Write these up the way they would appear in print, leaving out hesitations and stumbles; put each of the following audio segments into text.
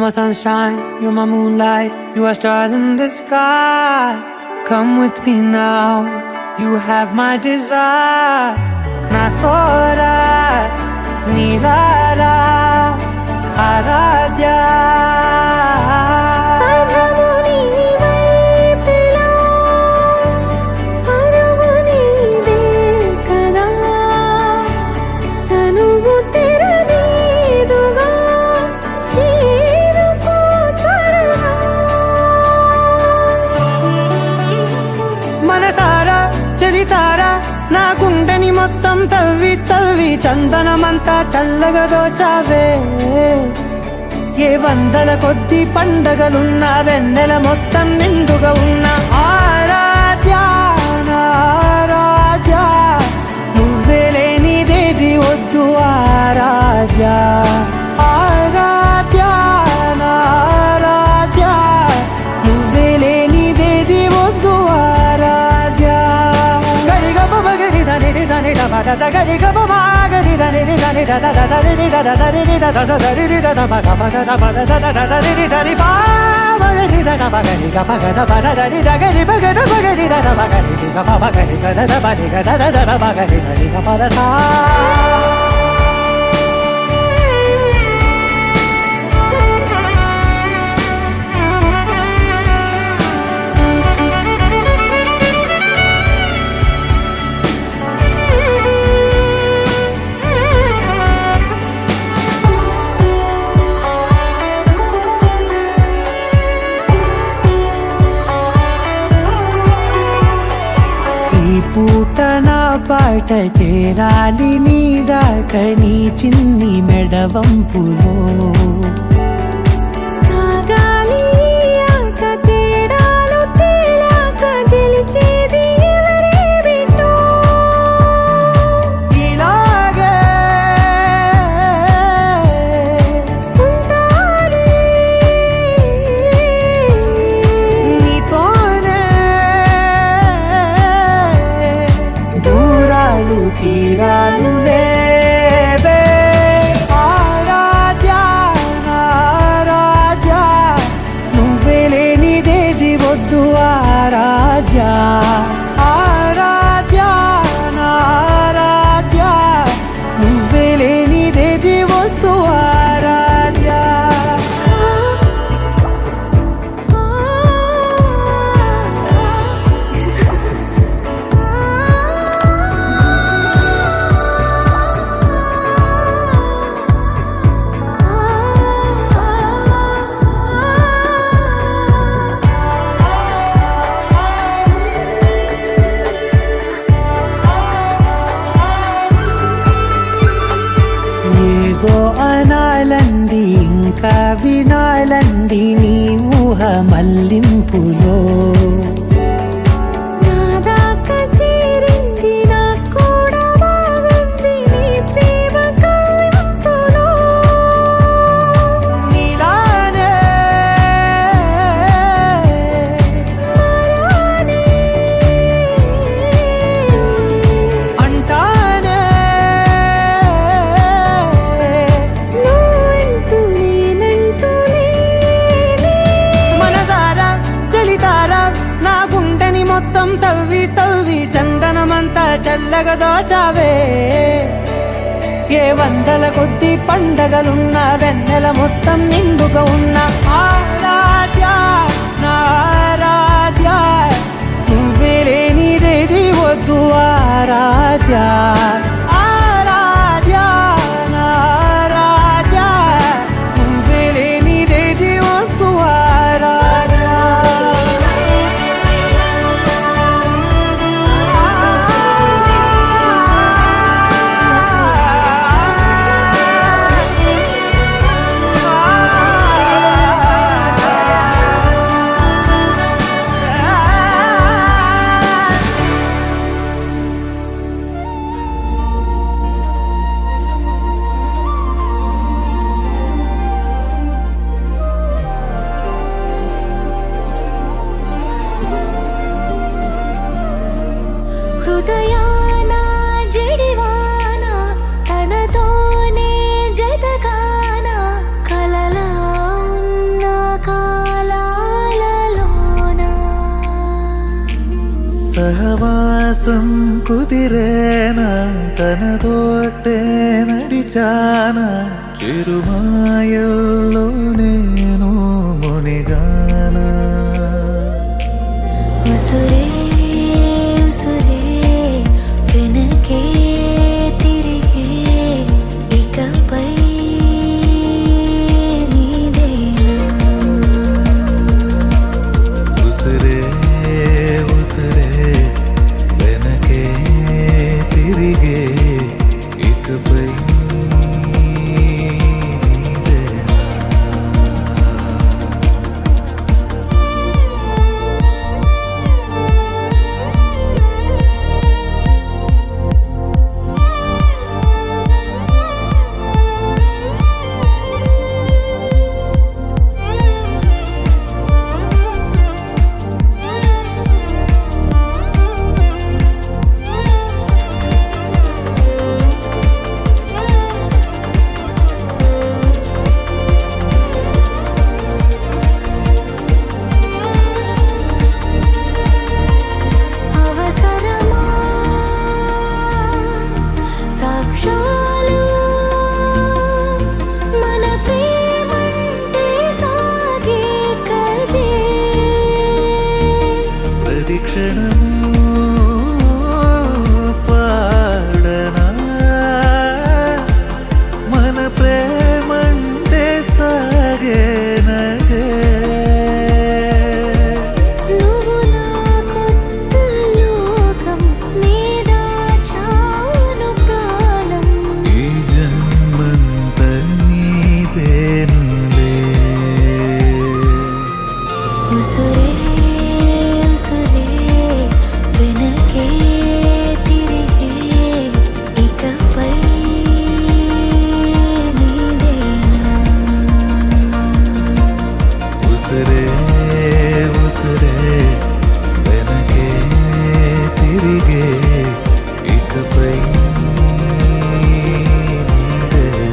my sunshine, you're my moonlight, you are stars in the sky. Come with me now, you have my desire. Na tora nilara aradhya. నా గుండెని మొత్తం తవ్వి తవ్వి చందనమంతా చల్లగా దోచావే. ఏ వందల కొద్ది పండగలున్న వెన్నెల మొత్తం నిండుగా ఉన్న ఆరాధ్య ఆరాధ్య, నువ్వే లేనిదేది వద్దు ఆరాధ్య ఆరాధ్య ఆరాధ్య, నువ్వే లేనిదేది వద్దు ఆరాధ్య. గరి గ బ గరి దని దని ద ద ద రి ద ద ద రి ద ద ద రి ద ద బ గ బ ద ద బ ద ద ద ద రి ద రి బ బ రి ద ద బ గరి గ బ గ ద బ ద ద రి ద గరి బ గ ద బ గరి ద ద బ గరి గ బ బ గరి గ ద ద బ రి గ ద ద ద బ గరి ద రి గ బ ద ద. పూట నా పాట చేరాలి నీ దాకా నీ చిన్ని మెడవంపులో. సాగాలి ఆట తేడాలు తేలాక గెలిచేది ఎవరే బిడ్డో. ఇలాగే ఉంటాలి నీతోనే దూరాలు తీరాలు లేవే. ఆరాధ్య ఆరాధ్య, నువ్వే లేనిదేది వద్దు ఆరాధ్య ఆరాధ్య ఆరాధ్య, నువ్వే లేనిదేది వద్దు ఆరాధ్య. ఏదో అనాలండి ఇంకా వినాలండి నీ ఊహ మల్లింపులో. నా దాకా చేరింది నాకు కూడా బాగుంది నీ ప్రేమ కవ్వింపులో. నీలానే మరానే అంటానే నువ్వంటూ నేనంటూ లేనే. మనసారా చలితారా నా గుండెని మొత్తం తవ్వి తవ్వి చందనమంతా చల్లగా దోచావే. ఏ వందల కొద్ది పండగలున్న వెన్నెల మొత్తం నిండుగా ఉన్న ఆరాధ్య నా ఆరాధ్య, నువ్వే లేనిదేది వద్దు ఆరాధ్య ఆరాధ్య నా ఆరాధ్య, నువ్వే లేనిదేది వద్దు ఆరాధ్య. హృదయాన జడివాన తనతోనే జతకాన కలలా ఉన్న సహవాసం కుదిరేనా తనతోటే నడిచానా చిరుమాయల్లో నేను మునిగానా ఉసురే ఉసురే వెనకే తిరిగే ఇకపై నీదేనా ఉసురే ఉసురే వెనకే తిరిగే ఇకపై నీదేనా అవసరమా సాక్ష్యాలు మన ప్రేమంటే సాగే కదే ప్రతిక్షణము పాడనా మన ప్రేమంటే సాగేనదే నువ్వు నా కొత్త లోకం నీదా చాను ప్రాణం ఈ జన్మంత నీదేనులే ఉసురే ఉసురే వెనకే తిరిగే ఇకపై నీదేనా ఉసురే ఉసురే వెనకే తిరిగే ఇకపై నీదేనా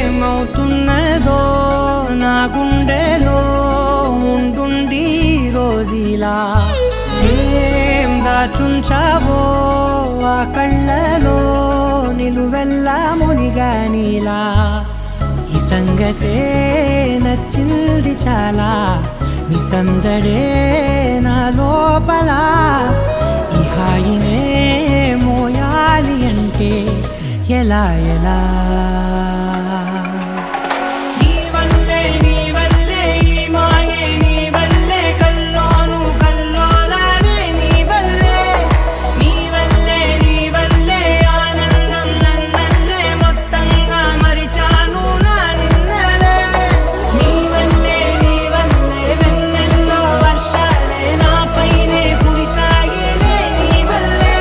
ఏమవుతున్నదో నా గుండెలో ఉండుండి రోజులా ఏం దాచుంచావో ఆ కళ్ళలో నిలువెల్లా మునిగానిలా ఈ సంగతే నచ్చింది చాలా నీ సందడే నా లోపల ఈ హాయినే మోయాలి అంటే ఎలా ఎలా నీ వల్లే ఈ మాయే నీ వల్లే కల్లోను కల్లోలానే నీ వల్లే ఆనందం నన్నల్లే మొత్తంగా మరిచాను నా నిన్నలే నీ వల్లే వెన్నెల్లో వర్షాలే నాపైనే కురిసాగిలే నీ వల్లే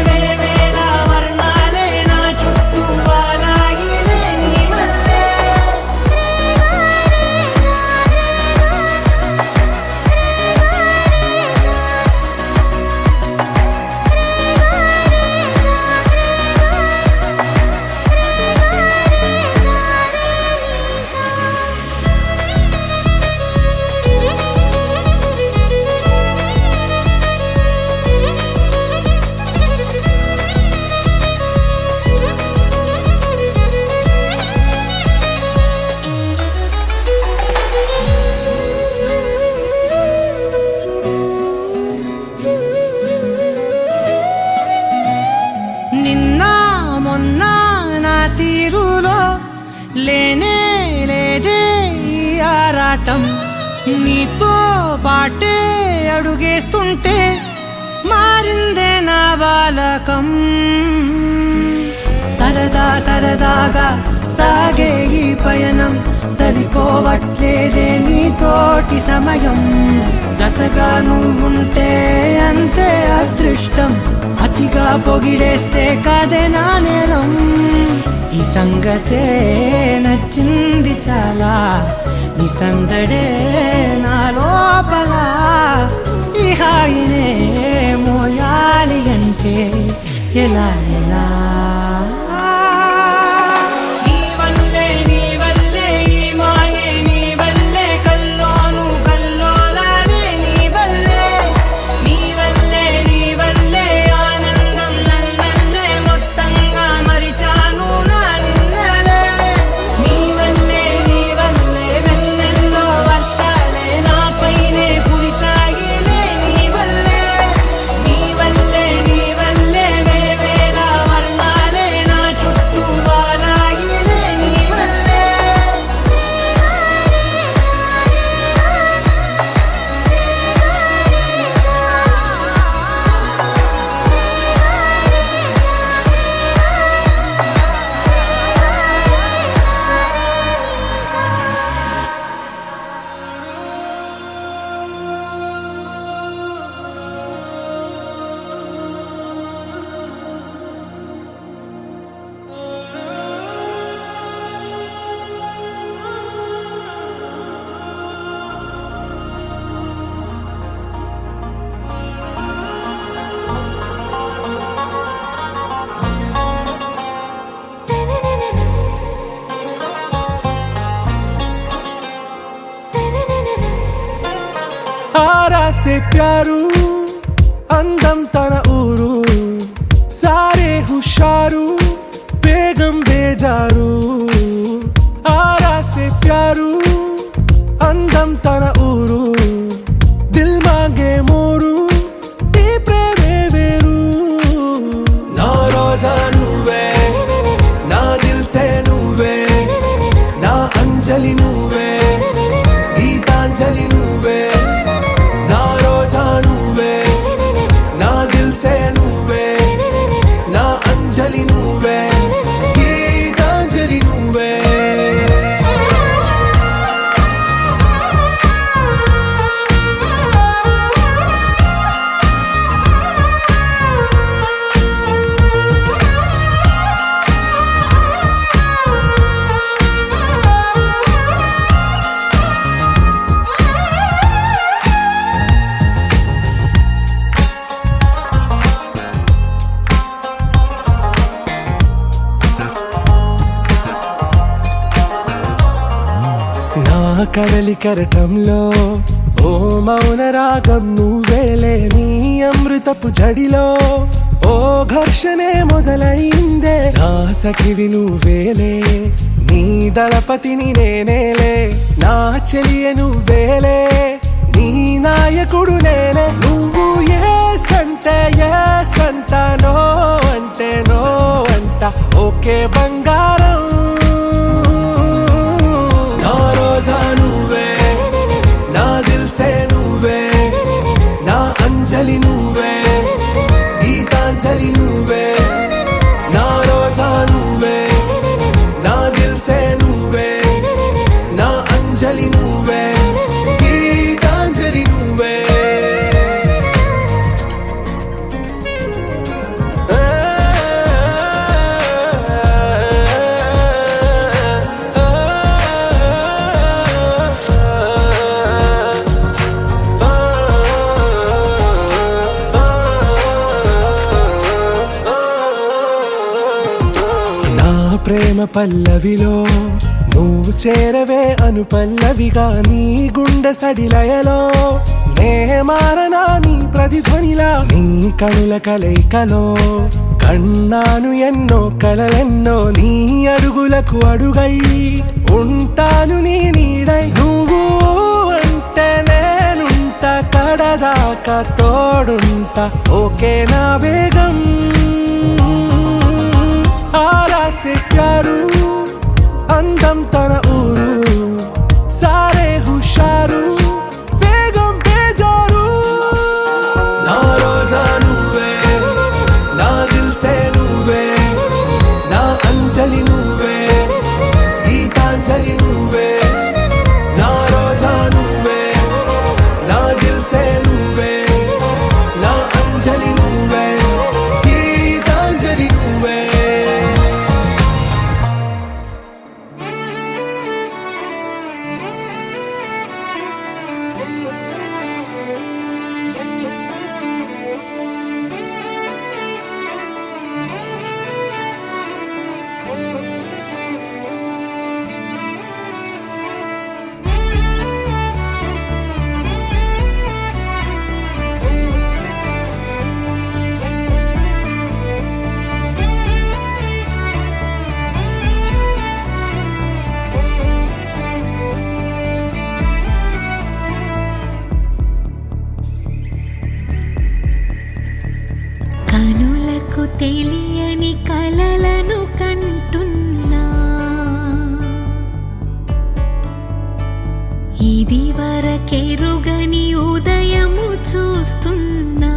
వేవేల వర్ణాలే నీతో పాటే అడుగేస్తుంటే మారిందే నా బాలకం సరదా సరదాగా సాగే ఈ పయనం సరిపోవట్లేదే నీతోటి సమయం జతగా నువ్వుంటే అంతే అదృష్టం అతిగా పొగిడేస్తే కాదే నా నేరం ఈ సంగతే నచ్చింది చాలా నీ సందడే నా లోపల ఈ హాయినే మోయాలి అంటే ఎలా ఎలా आरा से प्यारू అందం తన ఊరు సారే హుషారు బేగం బేజారు ఆరా से प्यारू అందం తన ఊరు దిల్ మాంగే మోరు ఈ ప్రేమే వేరు నా రోజా నువ్వే నా దిల్ సే నువ్వే నా అంజలి నువ్వే గీతాంజలి నువ్వే కడలి కరటంలో ఓ మౌన రాగం నువ్వేలే నీ అమృతపు జడిలో ఓ ఘర్షణే మొదలైందే నా సఖివి నువ్వేలే నీ దళపతిని నేనేలే నా చెలియ నువ్వేలే నీ నాయకుడు నేనే నువ్వు ఏ సంట నో అంటే నో అంట ఓకే బంగారం నువ్వే నా దిల్ సే నువ్వే నా అంజలి నువ్వే గీతాంజలి నువ్వే నా రోజా నువ్వే నా దిల్ సే నువ్వే నా అంజలి నువ్వే గీతాంజలి నువ్వే ప్రేమ పల్లవిలో నువ్వు చేరవే అను పల్లవిగా నీ గుండె సడిలయలో నే మారనా నీ ప్రతిధ్వనిలా నీ కనుల కలయికలో కన్నాను ఎన్నో కలలెన్నో నీ అడుగులకు అడుగై ఉంటాను నీ నీడై నువ్వు అంటే నేనుంట కడదాకా తోడుంట ఓకే నా బేగం आरा से प्यारू అందం తన ఊరు సారే హుషారు తెలియని కలలను కంటున్నా ఇది వరకెరుగని ఉదయము చూస్తున్నా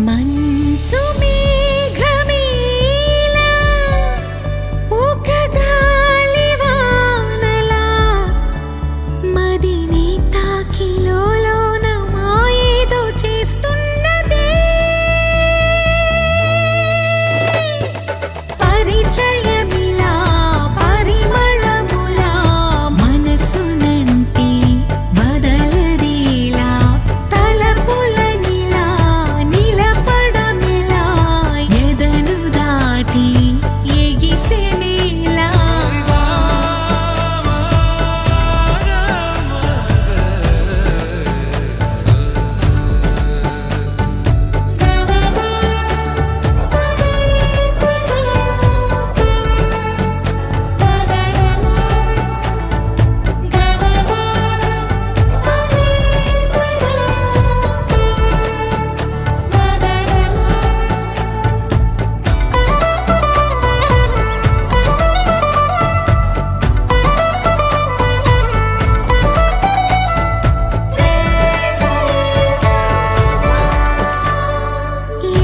మంచు మేఘమేలా ఒక గాలివానలా మదిని తాకిలోన మాయేదో చేస్తున్నదే పరిచయమిలా పరిమళములా మనసునంటి బదలదేలా తలపులనిలా నిలపడమిలా ఎదను దాటి ఎగిసెనేలా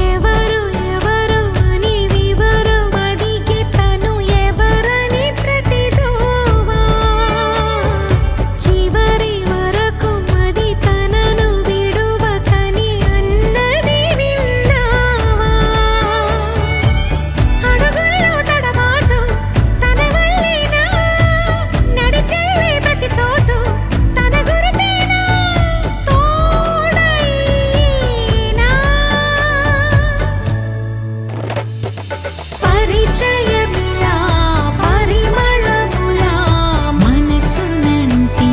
ఎవరు ఎవరు అని వివరం అడిగే తను ఎవరని ప్రతిదోవా చివరి వరకు మది తనను విడువకని అన్నది విన్నావా అడుగుల్లో తడబాటు తన వల్లేనా నడిచేవే ప్రతి చోటు తన గురుతేనా తోడైనా పరిచయమిలా పరిమళములా మనసునంటి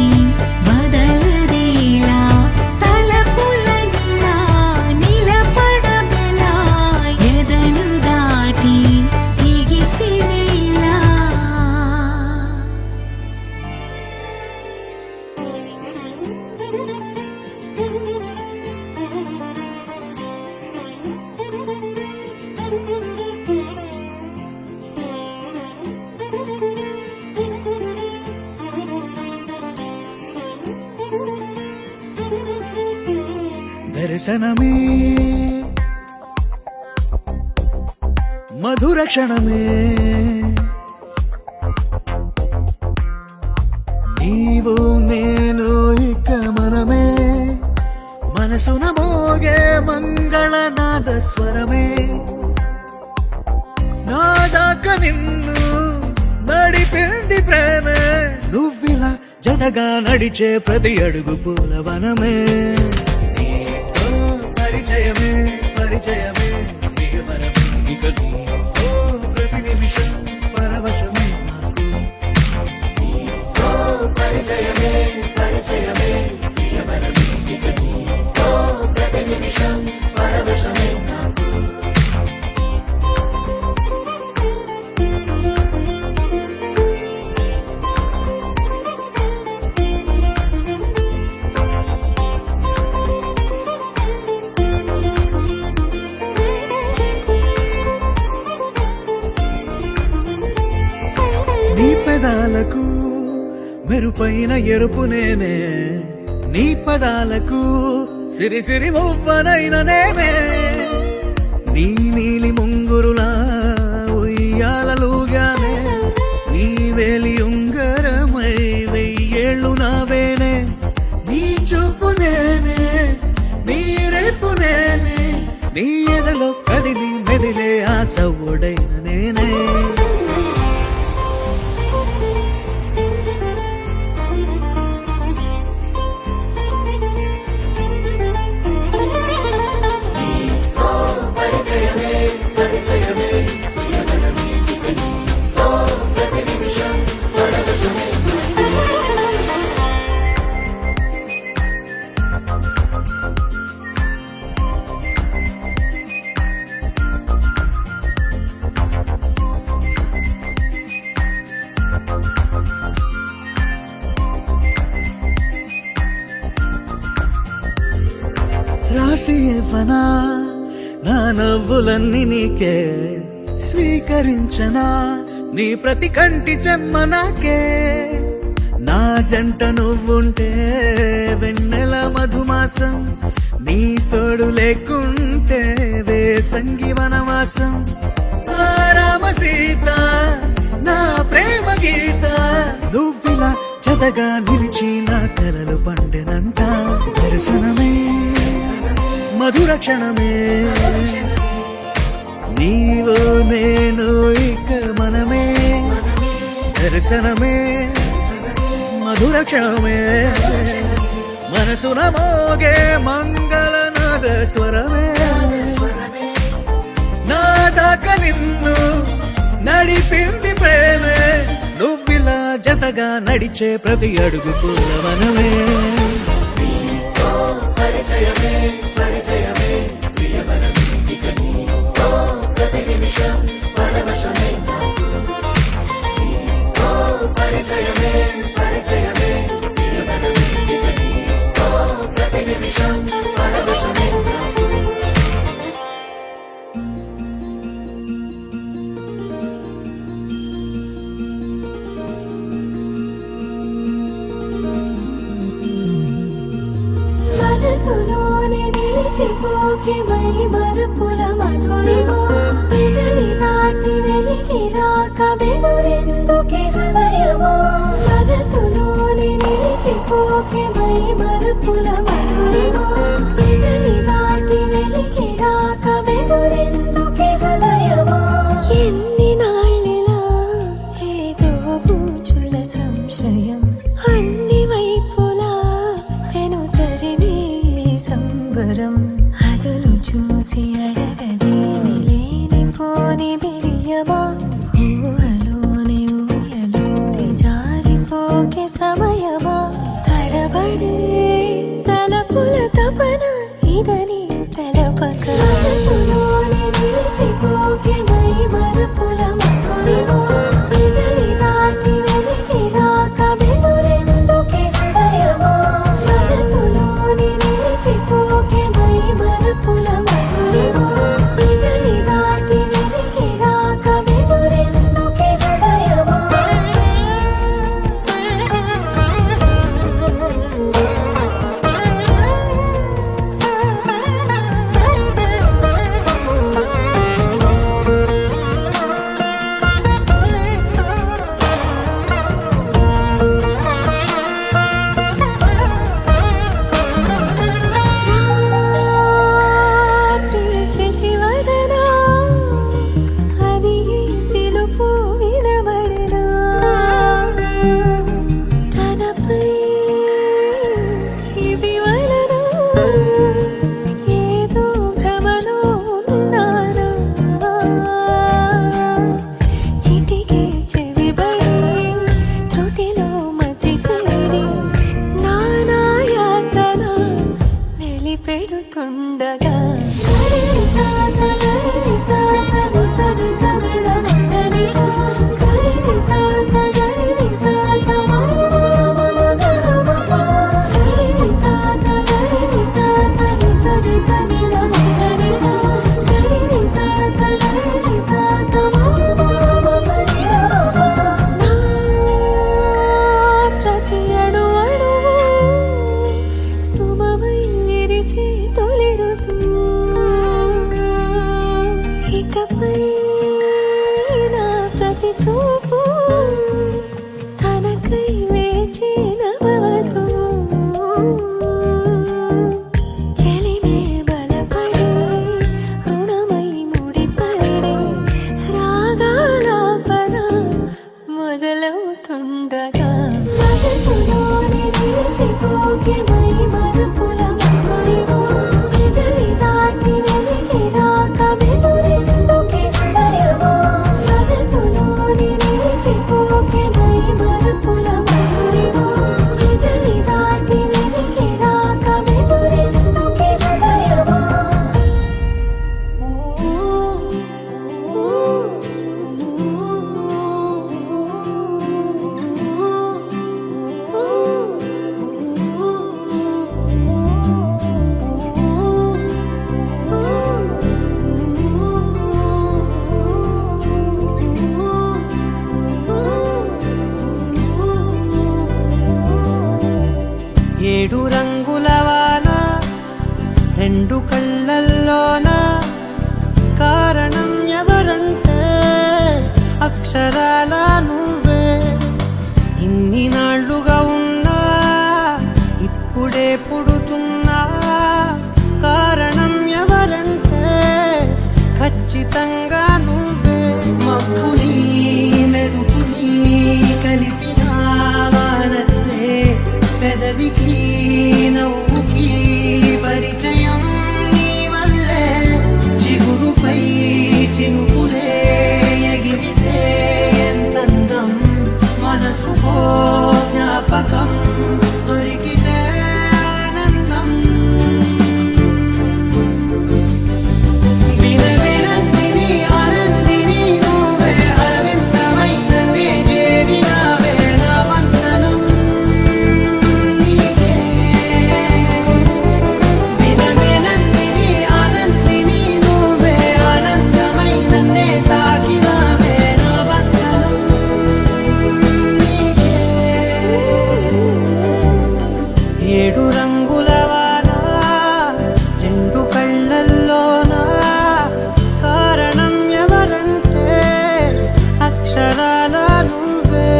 బదలదేలా తలపులనిలా నిలపడమెలా ఎదను దాటి ఎగిసినేలా దర్శనమే మధుర క్షణమే నీవు నేను ఇక మనమే మనసున మోగే మంగళనాద స్వరమే నాదాక నిన్ను నడిపింది ప్రేమే నువ్విలా జతగా నడిచే ప్రతి అడుగు పూలవనమే నీతో పరిచయమే పరిచయమే ప్రియమరమే ఇక నీతో ప్రతి నిమిషం పరవశమే నాకు నీతో పరిచయమే పరిచయమే ప్రియమరమే ఇక నీతో ప్రతి నిమిషం పరవశమే నాకు నీ పెదాలకు మెరుపైన ఎరుపు నేనే నీ పదాలకు సిరి సిరి మువ్వనైన నేనే నీ నీలి ముంగురులా ఉయ్యాలలుగానే నీ వేలి ఉంగరమై వెయ్యేళ్ళు నావేనే నీ చూపు నేనే నీ రేపు నేనే నీ ఎదలో కదిలి మెదిలే ఆశ ఒడైన నేనే రాసి ఇవ్వనా నా నవ్వులన్నీ నీకే స్వీకరించనా నీ ప్రతి కంటి చెమ్మ నాకే నా జంట నువ్వుంటే వెన్నెల మధుమాసం నీ తోడు లేకుంటే వేసంగి వనవాసం ఆ రామ సీత నా ప్రేమ గీత నువ్విలా జతగా నిలిచి నా కలలు పండెనంట దర్శనమే మధుర క్షణమే నీవో నేను ఇక మనమే దర్శనమే మధుర క్షణమే మనసున మోగే మంగళనాద స్వరమే నా దాకా నిన్ను నడిపింది ప్రేమే నువ్విలా జతగా నడిచే ప్రతి అడుగు పూలవనమే మనసులోనే నిలిచిపోకే మై మరుపుల మధురిమా పెదవి దాటి వెలికి రాక బెదురెందుకే హృదయమా మనసులోనే నిలిచిపోకే మై మరుపుల మధురిమా పెదవి దాటి వెలికి రాక బెదురెందుకే హృదయమా ఎన్ని నాళ్ళిలా ఏదో పూచుల సంశయం అన్ని వైపులా వెనుతరిమే సంబరం అదును చూసి అడగదేమి లేనిపోని బిడియమా ఊహలోని ఊయలోని జారిపోకే సమయమా తడబడే తలపుల తప ఖచ్చితంగా నువ్వే మబ్బుని మెరుపుని కలిపిన వానల్లే పెదవికి నవ్వుకి పరిచయం నీ వల్లే చిగురుపై చినుకులే ఎగిరితే ఎంతందం మనసుకో జ్ఞాపకం దొరికితే ఆనందం వినవినందిని ఆనందిని నువ్వే అరవిందమైననే చేరినావే నా వందనం నీకే వినవినందిని ఆనందిని నువ్వే ఆనందమైననే తాకినావే నా వందనం నీకే ఏడు రంగుల వాన రెండు కళ్ళల్లోనా కారణం ఎవరంటే అక్షరాల నువ్వే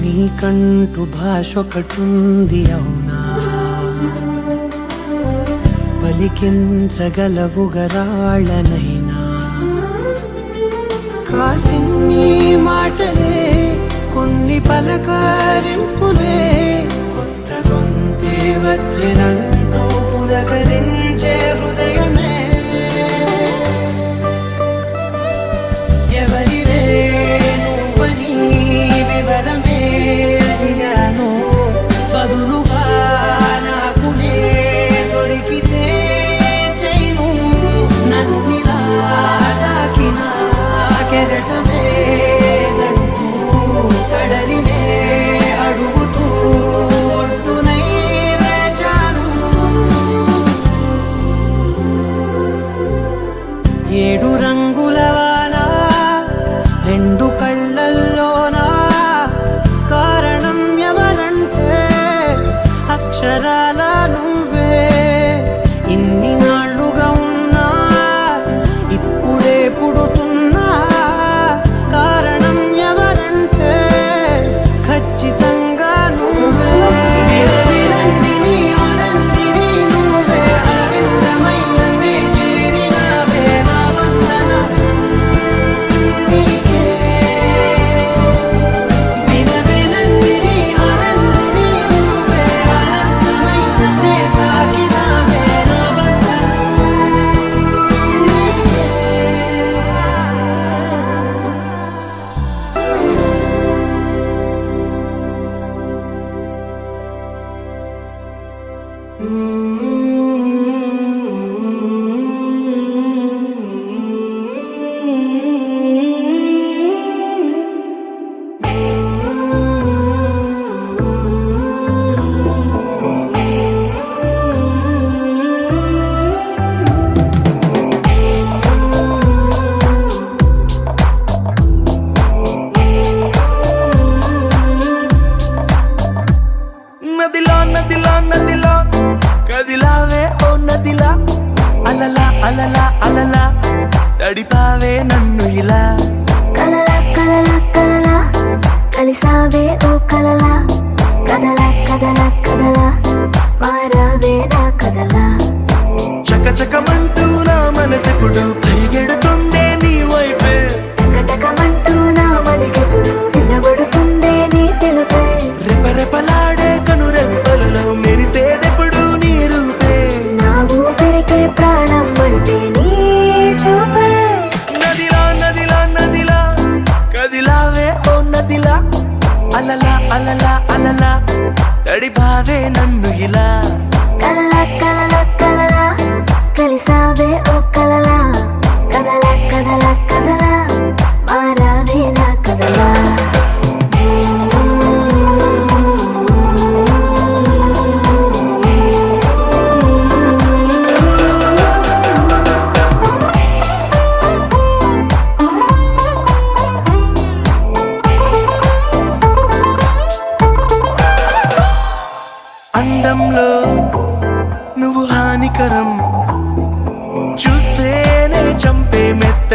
నీకంటూ భాష ఒకటుంది అవునా పలికించగలవు గరాళ్ళనైనా కాసిన్ని మాటలే కొన్ని పలకరింపులే కొత్త గొంతే వచ్చినంటూ పులకరించే హృదయమే ఎవరివే నువ్వని వివరమే అడిగాను బదులుగా నాకునే దొరికితే చేయను నన్నిలా తాకిన కెరటమే దంటూ కడలినే అడుగుతూ ఒడ్డునై వేచాను ఏడు రంగుల వాన రెండు కళ్ళల్లోనా కారణం ఎవరంటే అక్షరాల నువ్వే ఇన్ని నాళ్ళుగా ఉన్నా ఇప్పుడే పుడుతున్నా కారణం ఎవరంటే ఖచ్చితంగా నువ్వే వినవినందిని ఆనందిని నువ్వే అరవిందమైననే చేరినావే నా వందనం నీకే వినవినందిని ఆనందిని నువ్వే ఆనందమైననే తాకినావే నా వందనం నీకే నదిలా నదిలా నదిలా కదిలావే ఓ నదిలా అలలా అలలా అలలా తడిపావే నన్ను ఇలా కలలా కలలా కలలా కలిసావే ఓ కలలా కదలా కదలా కదలా మారావే నా కదలా చకచకమంటూ నా మనసెప్పుడు పరిగెడుతుందే నీ వైపే టకటకమంటూ నా మదికెప్పుడు వినబడుతుందే నీ తెలుపే రెపరెపలాడే కనురెప్పలలో మెరిసేదెప్పుడు నీ రూపే నా ఊపిరికే ప్రాణం అంటే నీ చూపే నదిలా నదిలా నదిలా కదిలావే ఓ నదిలా అలలా అలలా అలలా తడిపావే నన్ను ఇలా కలలా కలలా కలలా కలిసావే ఓ కలలా కదలా కదలా కదలా మారావే నా కదలా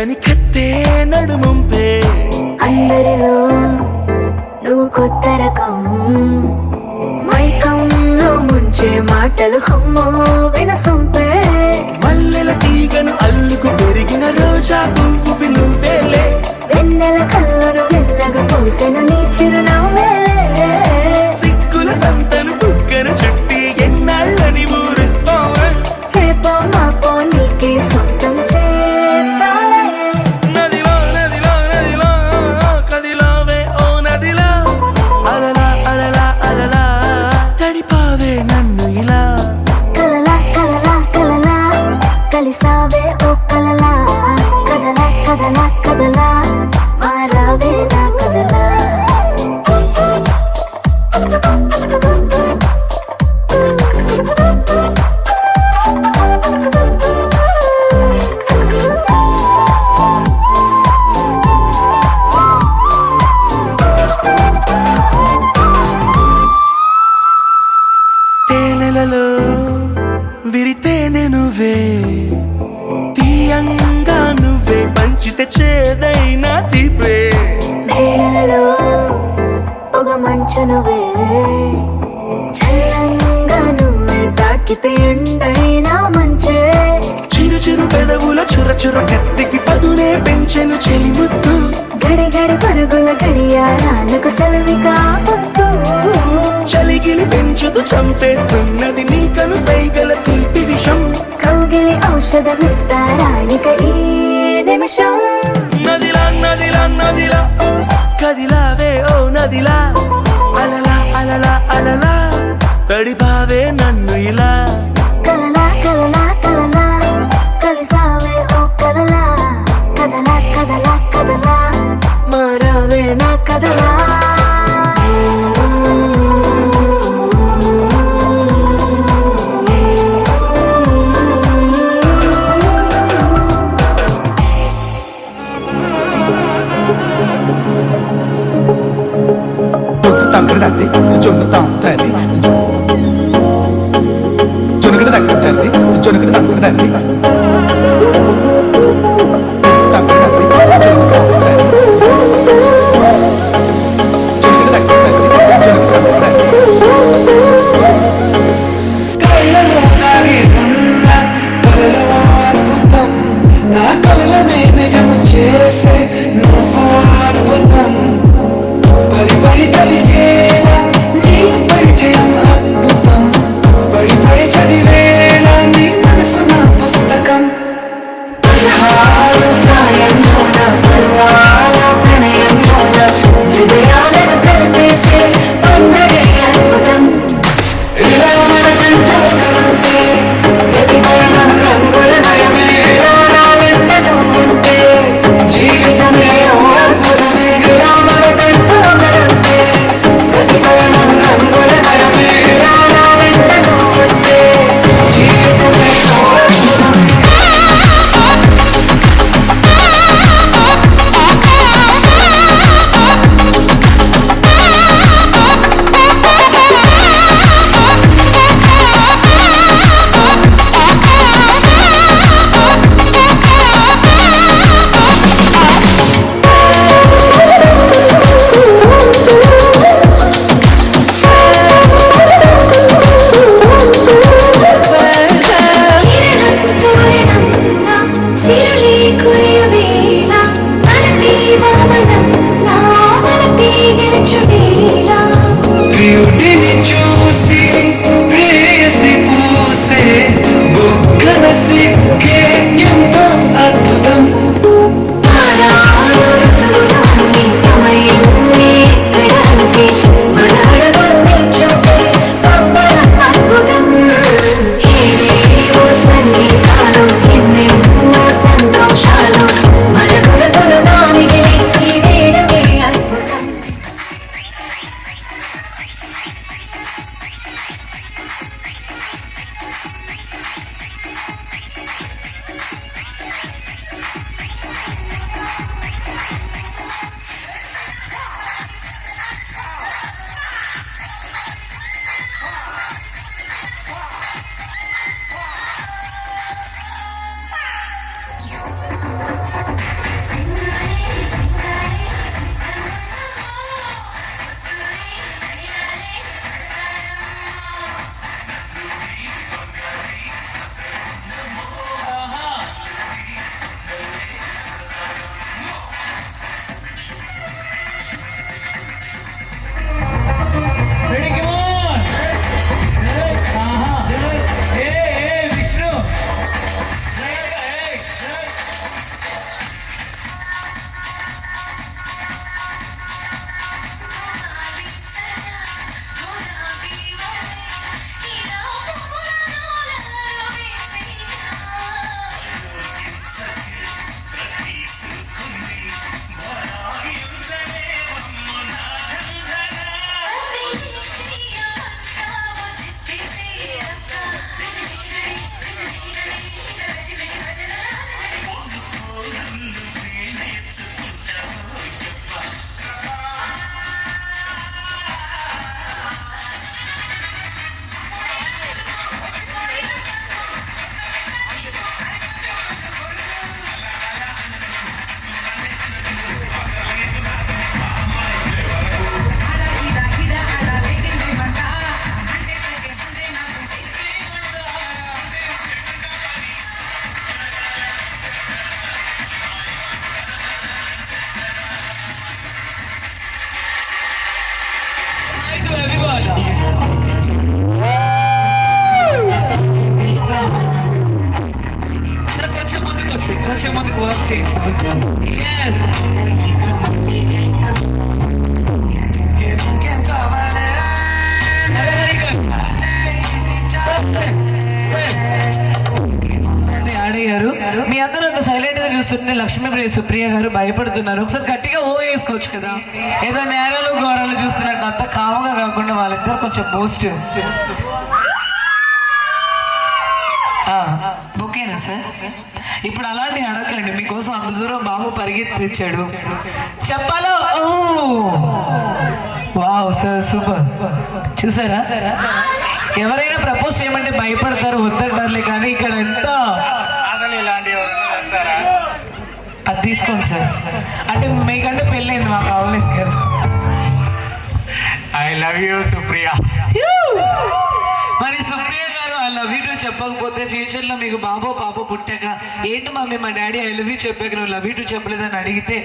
తరగని కత్తే నడుముంపే అందరిలో నువ్వు కొత్త రకం మైకంలో ముంచే మాటలు హమ్మో వినసొంపే మల్లెల తీగను అల్లుకు పెరిగిన రోజా పువ్వు నువ్వేలే వెన్నెల కళ్ళను వెన్నగా పోసెను నీ చిరునవ్వే సిగ్గుల సంతను బుగ్గను చుట్టి ఎన్నాళ్ళని ఊరిస్తావే రేపో మాపో నీకే సొంతం చేస్తాలే నదిలో నదిలో నదిలో కదిలావే ఓ నదిలా అలలా అలలా అలలా తడిపావే నన్ను ఇలా కలలా కలలా కలలా కలిసావే ఓ కలలా కదలా కదలా కదలా మారావే నా కదలా తేనెలలో విరితేనె నువ్వే తీయంగా నువ్వే పంచితే చేదైనా తీపే నేలలో పొగ మంచు నువ్వే చల్లంగా నువ్వే తాకితే ఎండైనా మంచే చిరు చిరు పెదవుల చుర చుర కత్తికి పదునే పెంచెను చెలిముద్దు గడి గడి పరుగుల గడియారాలకు సెలవిగా పొద్దు చలిగిలి పెంచుతూ చంపేస్తున్నది నీకను సైగల తీపి విషం కౌగిలి ఔషధమిస్తారానిక ఈ నిమిషం నదిలా నదిలా నదిలా కదిలావే ఓ నదిలా అలలా అలలా అలలా తడిపావే నన్ను ఇలా కలలా కలలా కలలా కలిసావే ఓ కలలా కదలా కదలా కదలా మారావే నా కదలా తగ్గడదండి జొన్ను తాగుతుంది జొనుగడ తగ్గదండి జొనుగడ తగ్గదండి తగ్గడండి జొన్ను తాగుతుంది జొనుగడ తగ్గదండి జొనుగడ తగ్గదండి కళ్ళలో దాగి ఉన్న కలలో అద్భుతం నా కలలనే నిజము చేసే నువ్వు అద్భుతం పరి పరి తలిచేలా నీ పరిచయం అద్భుతం పడి పడి చదివేలా నీ మనసు నా పుస్తకం పదహారు ప్రాయంలోన పర్వాల ప్రణయంలోన హృదయాలను కలిపేసే పండగే అద్భుతం ఇలా మనకంటూ కలుంటే ప్రతిపైన రంగుల భయమే నా వెంట నువ్వుంటే జీవితమే ఓ అద్భుతమే ఇలా మనకంటూ కలుంటే ప్రతిపైన రంగుల భయమే నా వెంట నువ్వుంటే జీవితమే ఓ అద్భుతమే కొంచెం ముందుకు వర్క్ చేయండి. అడిగారు మీ అందరూ అంత సైలెంట్ గా చూస్తుంటే లక్ష్మీప్రియ సుప్రియ గారు భయపడుతున్నారు. ఒకసారి గట్టిగా ఓ వేసుకోవచ్చు కదా. ఏదో నేరాలు ఘోరాలు చూస్తున్నట్టు అంత కాముగా కాకుండా వాళ్ళిద్దరు కొంచెం బూస్ట్. ఓకేనా సార్? ఇప్పుడు అలాంటి అడగండి. మీకోసం అంత దూరం బాబు పరిగెత్తిచ్చాడు చెప్పాలో. Wow sir super. చూసారా, ఎవరైనా ప్రపోజ్ చేయమంటే భయపడతారు, వద్దంటారులే. కానీ ఇక్కడ ఎంత అది తీసుకోండి సార్. అంటే మీకంటే పెళ్ళైంది, మాకు అవ్వలేదు కదా. I love you Supriya. మరి సుప్రియ గారు ఐ లవ్ యూ చెప్పకపోతే ఫ్యూచర్ లో మీకు బాబో పాప పుట్టాక ఏంటి మమ్మీ మా డాడీ ఐ లవ్ యూ చెప్పాక నువ్వు లవ్ యూ టూ చెప్పలేదని అడిగితే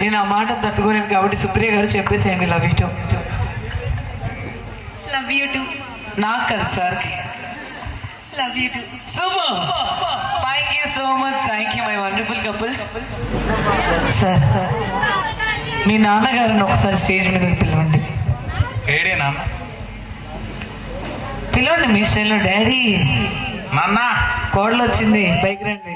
నేను ఆ మాట తట్టుకోలేను. కాబట్టి సుప్రియ గారు చెప్పేసేయండి love you too. Love you too. నాకు కదా sir. Love you too. Super. Thank you so much. Thank you my wonderful couples. Sir మీ నాన్నగారిని ఒకసారి స్టేజ్ మీద పిలవండి. ఏడే నాన్న? పిలవండి మీ స్టైల్లో. డాడీ నాన్న కోడలు వచ్చింది, బైక్ రండి.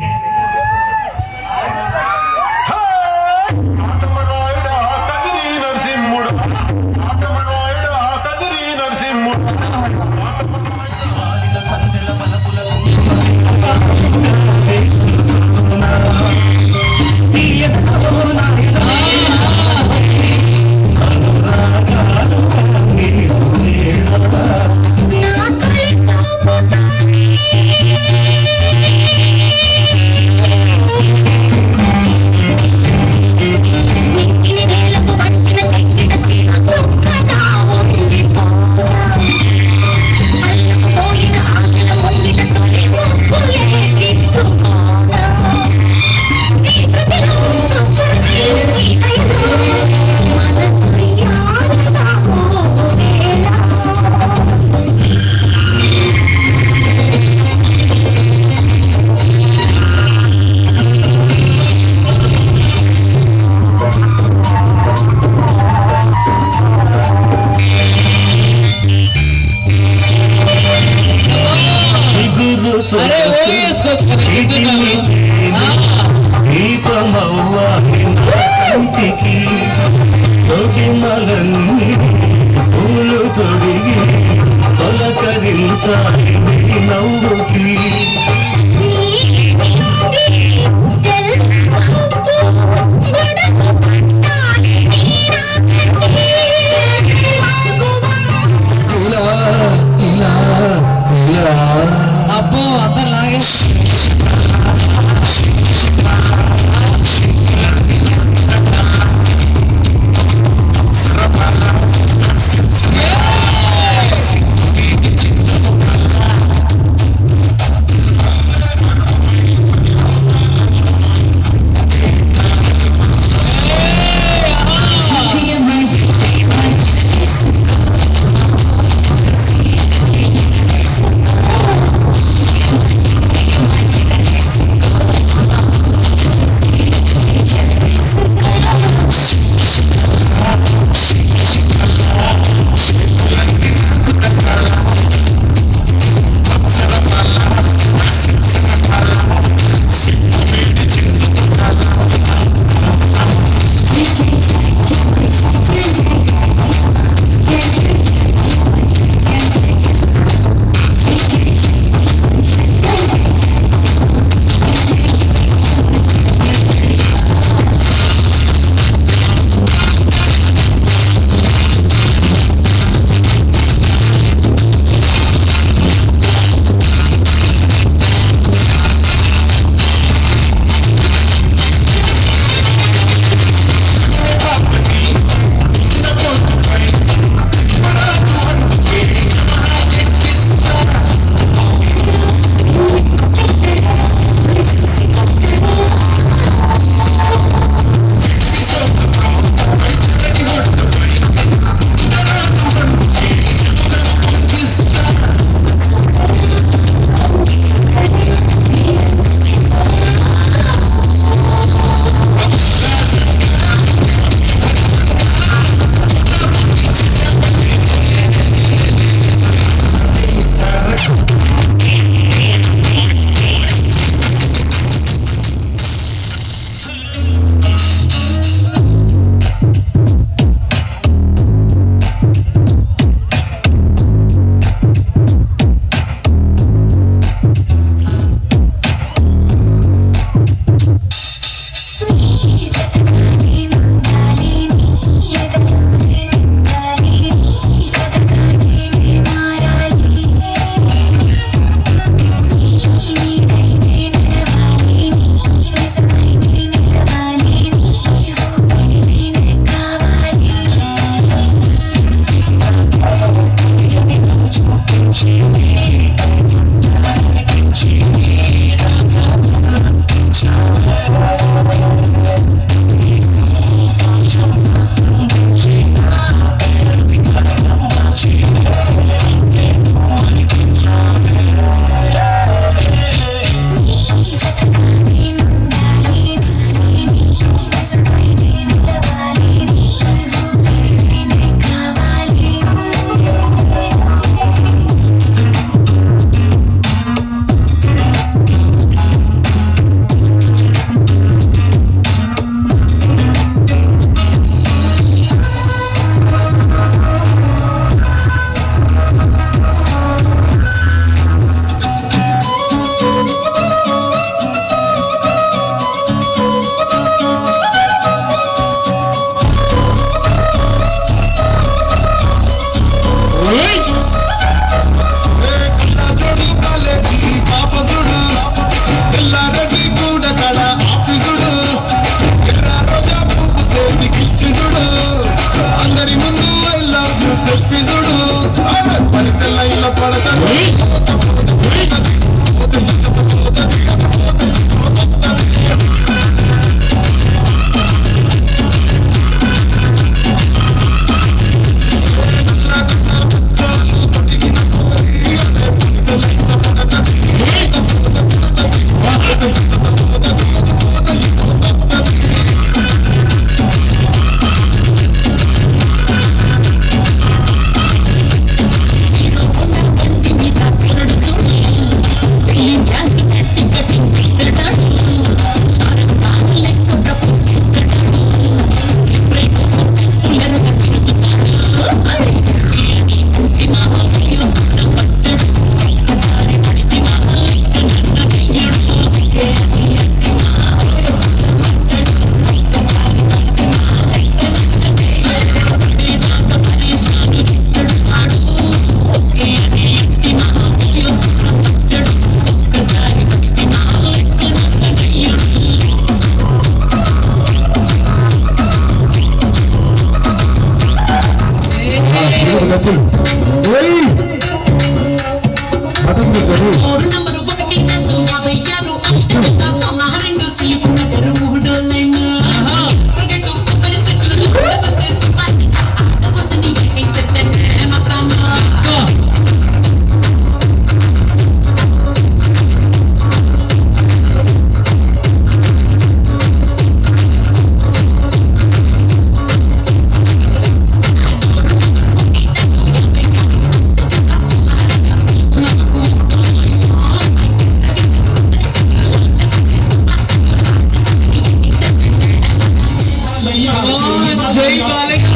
జై బాలయ్య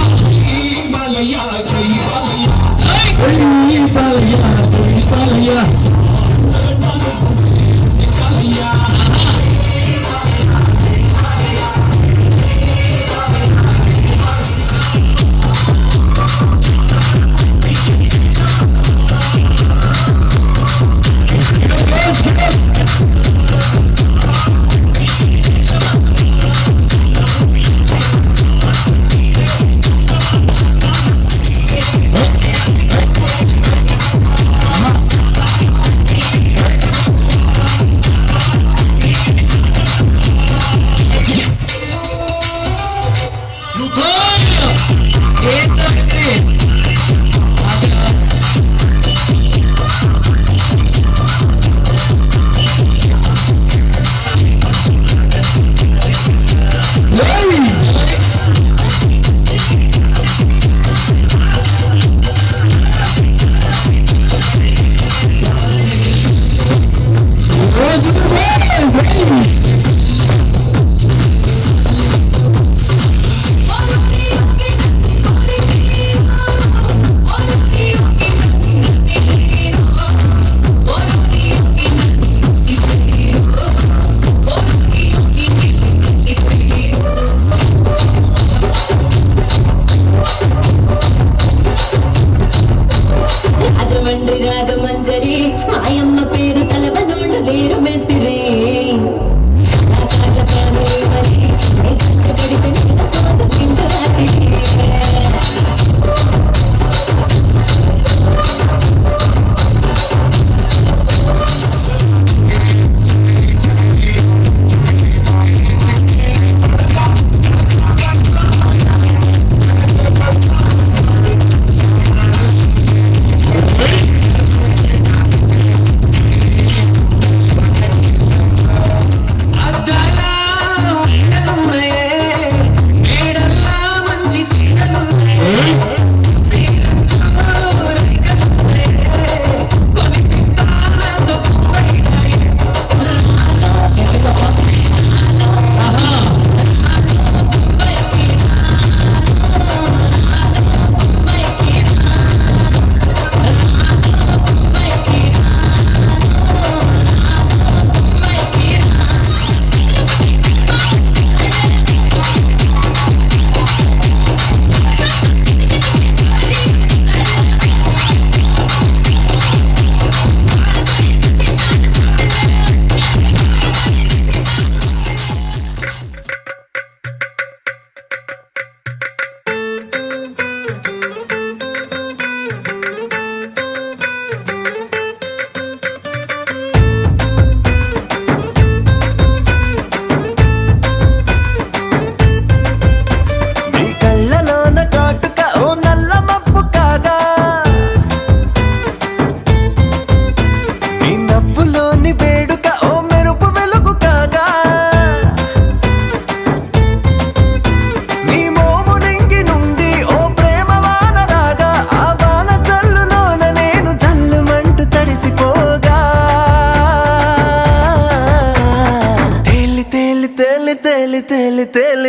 బాలయ్య జై బాలయ్య బాలయ్య జై బాలయ్య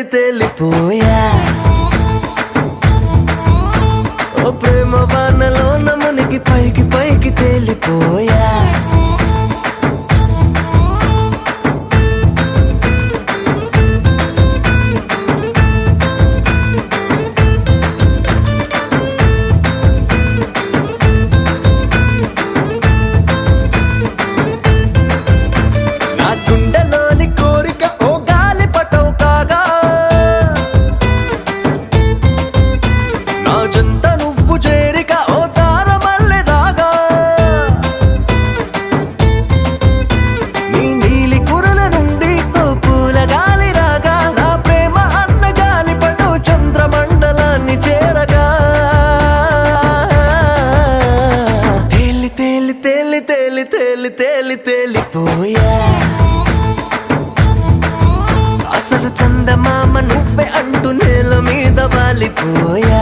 తేలిపోయా ఓ ప్రేమ వానలోన మునిగి పైకి పైకి తేలిపోయా తేలిపోయా అసలు చందమామ నువ్వే అంటూ నేల మీద వాలిపోయా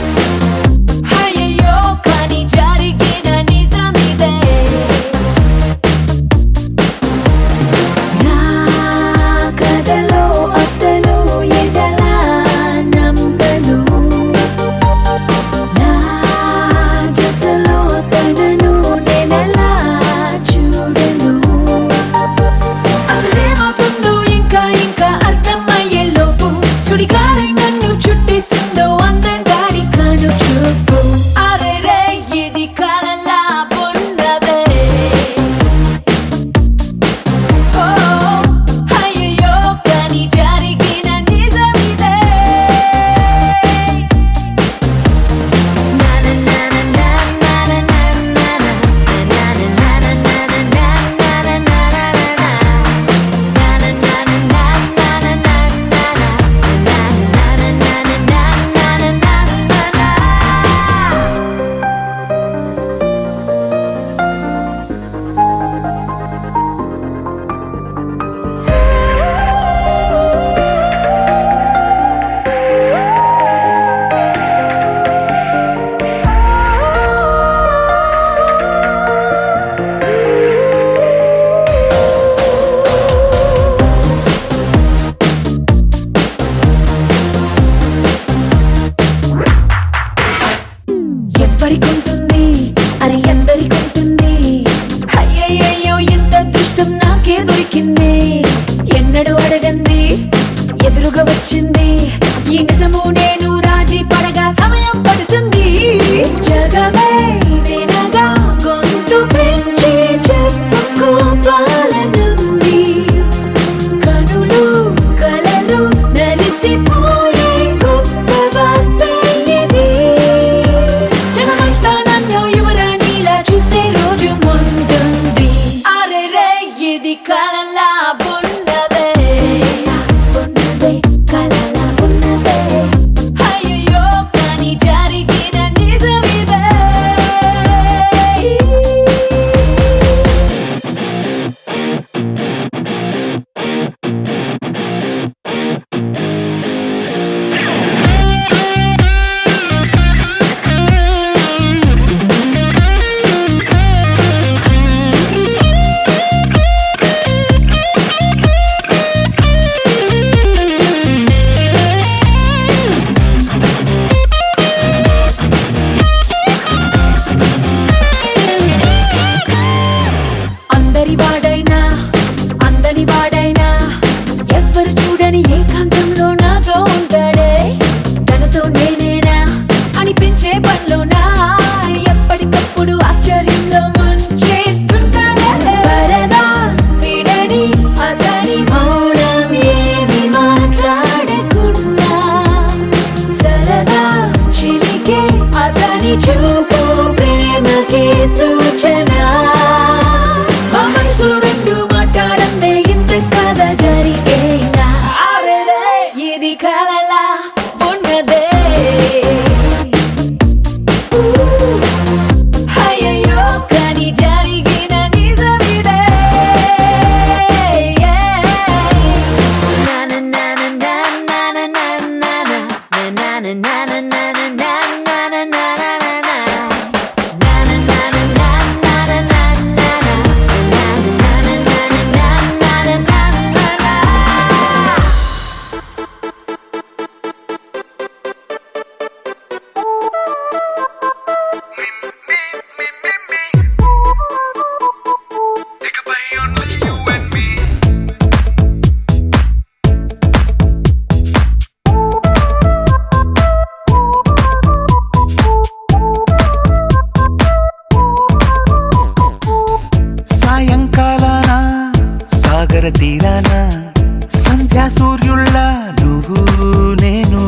సాగర తీరాన సంధ్యా సూర్యుళ్ళ నువ్వు నేను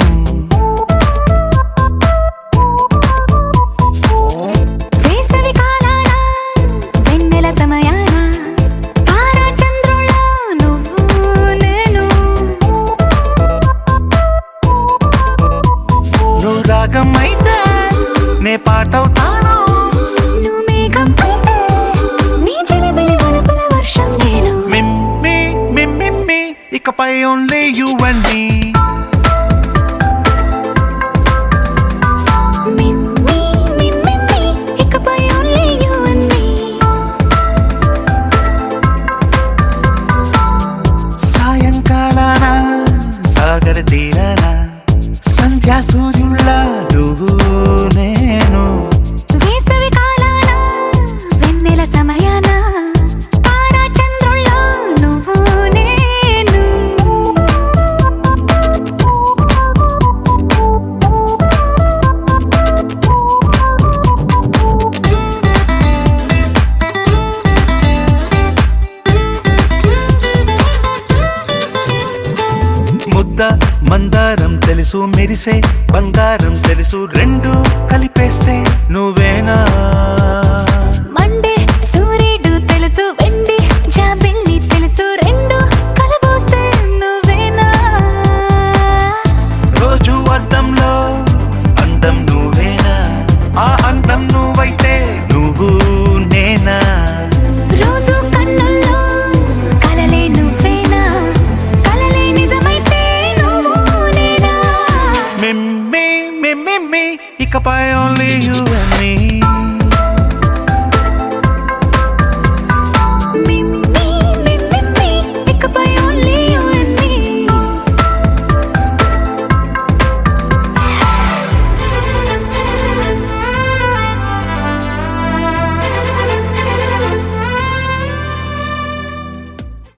వేసవి కాలాన వెన్నెల సమయాన తారా చంద్రుల నువ్వు నేను నువ్వు రాగం అయితే నే పాటవుతాను నువ్వు మేఘం అయితే నీ చిలిబిలి వలపుల వర్షం నేను మిమ్మి మిమ్మి ఇకపై ఓన్లీ యు అండ్ మీ మిమ్మి మిమ్మి ఇకపై ఓన్లీ యు అండ్ మీ సాయంకాలాన సాగర తీరాన సంధ్యా సూర్యుళ్ళ నువ్వు నేను వేసవి కాలాన వెన్నెల సమయాన తారా చంద్రుల నువ్వు నేను ముద్ద మందారం తెలుసు మెరిసే బంగారం తెలుసు రెండు కలిపేస్తే నువ్వేనా